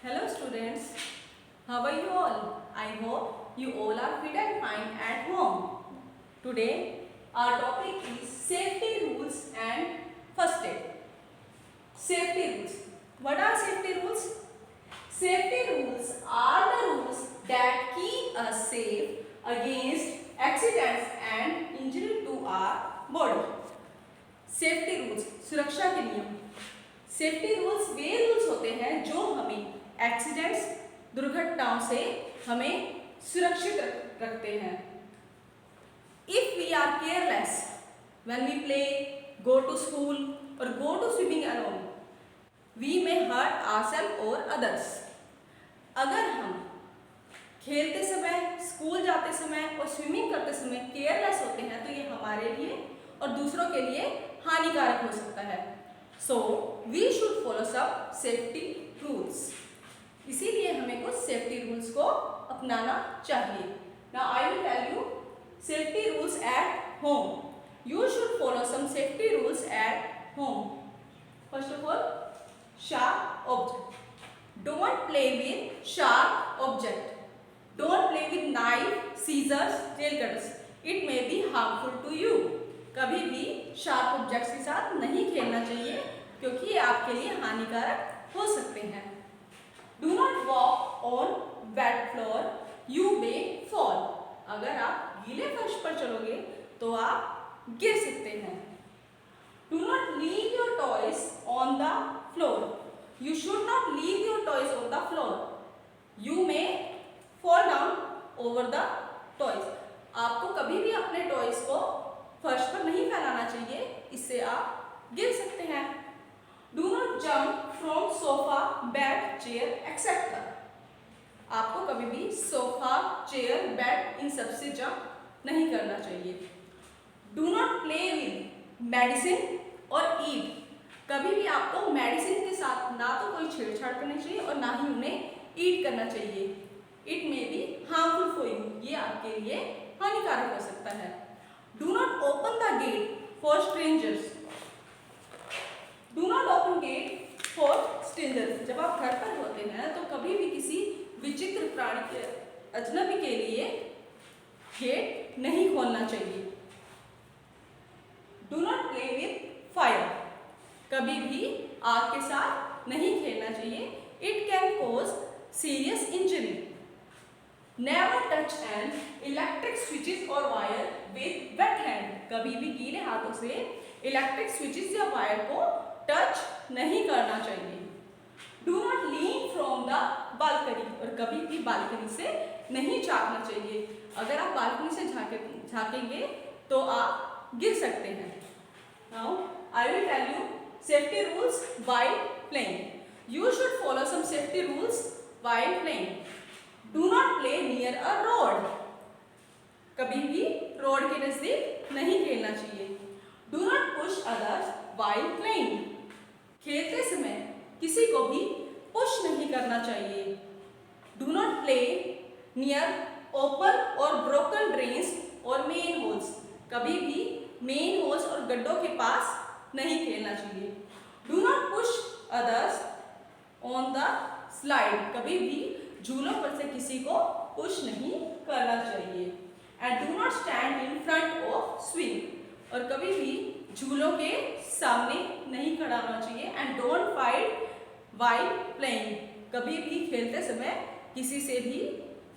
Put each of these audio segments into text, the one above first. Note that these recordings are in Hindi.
Hello students, how are you all? I hope you all are fit and fine at home. Today our topic is safety rules and first aid. Safety rules. What are safety rules? Safety rules are the rules that keep us safe against accidents and injury to our body. Safety rules, सुरक्षा के नियम। सेफ्टी रूल्स वे रूल्स होते हैं जो हमें एक्सीडेंट्स, दुर्घटनाओं से हमें सुरक्षित रखते हैं। If we are careless when we play, go to school और go to swimming alone, we may hurt ourselves और अदर्स। अगर हम खेलते समय, स्कूल जाते समय और स्विमिंग करते समय केयरलेस होते हैं तो ये हमारे लिए और दूसरों के लिए हानिकारक हो सकता है। सो वी शुड फॉलो सब सेफ्टी रूल्स। इसीलिए हमें कुछ सेफ्टी रूल्स को अपनाना चाहिए। Now I will tell you safety rules at home. You should follow some safety rules at home. First of all, sharp object. Don't play with sharp object. Don't play with knife, scissors, nail cutters. It may be harmful to you. कभी भी शार्प ऑब्जेक्ट्स के साथ नहीं खेलना चाहिए क्योंकि ये आपके लिए हानिकारक हो सकते हैं। Do not walk on wait floor, you may fall. अगर आप गीले फर्श पर चलोगे तो आप गिर सकते हैं। Do not leave your toys on the floor, you should not leave your toys on the floor, you may fall down over the toys. आपको कभी भी अपने टॉयज को फर्श पर नहीं फैलाना चाहिए, इससे आप गिर सकते हैं। Do not jump from sofa, bed, chair etcetera. आपको कभी भी सोफा, चेयर, बेड इन सब से जंप नहीं करना चाहिए। Do not play with medicine और ईट। कभी भी आपको मेडिसिन के साथ ना तो कोई छेड़छाड़ करनी चाहिए और ना ही उन्हें ईट करना चाहिए। It may be harmful for you, ये आपके लिए हानिकारक हो सकता है। Do not open the gate for strangers. Do not open gate for strangers. जब आप घर पर होते हैं तो कभी भी किसी विचित्र प्राणी के, अजनबी के लिए गेट नहीं खोलना चाहिए। Do not play with fire. कभी भी आग के साथ नहीं खेलना चाहिए। It can cause serious injury. Never touch an electric switches or wire with wet hand. कभी भी गीले हाथों से इलेक्ट्रिक स्विचेस या वायर को टच नहीं करना चाहिए। Do not lean from the balcony. और कभी भी बालकनी से नहीं झांकना चाहिए। अगर आप बालकनी से झांकेंगे तो आप गिर सकते हैं। Now I will tell you safety rules while playing. You should follow some safety rules while playing. Do not play near a road. कभी भी रोड के नजदीक नहीं खेलना चाहिए। Do not push others while playing. खेलते समय किसी को भी पुश नहीं करना चाहिए। Do not play near open or broken drains or main holes. कभी भी मेन होल्स और गड्ढों के पास नहीं खेलना चाहिए। Do not push others on the slide. कभी भी झूलों पर से किसी को पुश नहीं करना चाहिए। And do not stand in front of swing. और कभी भी झूलों के सामने नहीं खड़ा होना चाहिए। And don't fight while playing. कभी भी खेलते समय किसी से भी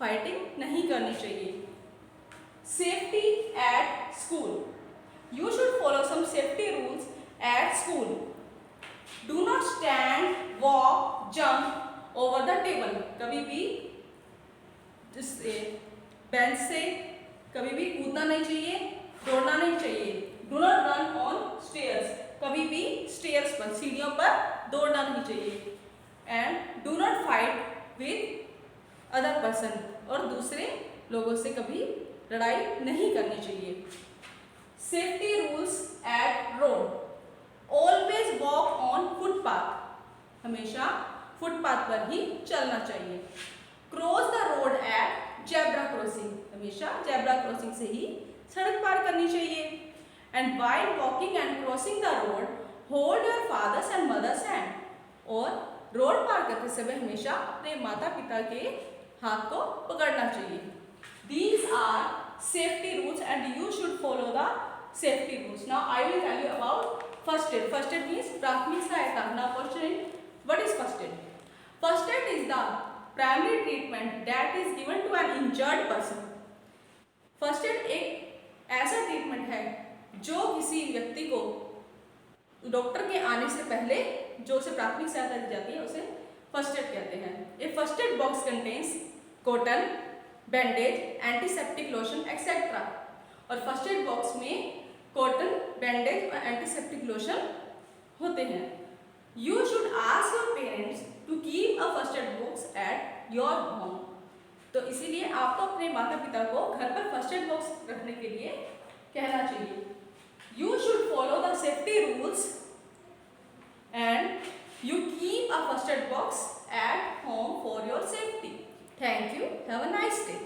फाइटिंग नहीं करनी चाहिए। Safety at school, you should follow some safety rules at school. Do not stand, walk, jump over the table. कभी भी जिससे बेंच से कभी भी कूदना नहीं चाहिए, दौड़ना नहीं चाहिए। Do not run on stairs. कभी भी स्टेयर्स पर, सीढ़ियों पर दौड़ना नहीं चाहिए। And do not fight with other person. और दूसरे लोगों से कभी लड़ाई नहीं करनी चाहिए। Safety rules at road, always walk on footpath. हमेशा फुटपाथ पर ही चलना चाहिए। Cross the road at zebra crossing. हमेशा जेब्रा क्रॉसिंग से ही सड़क पार करनी चाहिए। And while walking and crossing the road, hold your father's and mother's hand. और रोड पार करते समय हमेशा अपने माता पिता के हाथ को पकड़ना चाहिए। These are safety rules and you should follow the safety rules. Now I will tell you about first aid. First aid means प्राथमिक सहायता. Now question, what is first aid? First aid is the primary treatment that is given to an injured person. First aid एक ऐसा ट्रीटमेंट है जो किसी व्यक्ति को डॉक्टर के आने से पहले जो उसे प्राथमिक सहायता दी जाती है उसे फर्स्ट एड कहते हैं। A first aid box contains cotton, bandage, antiseptic lotion etcetera. और फर्स्ट एड बॉक्स में कॉटन, बैंडेज और एंटीसेप्टिक लोशन होते हैं। You should ask your parents to keep a first aid box at your home. तो इसीलिए आपको अपने माता पिता को घर पर फर्स्ट एड बॉक्स रखने के लिए कहना चाहिए। You should follow the safety rules and you keep a first aid box at home for your safety. Thank you, have a nice day.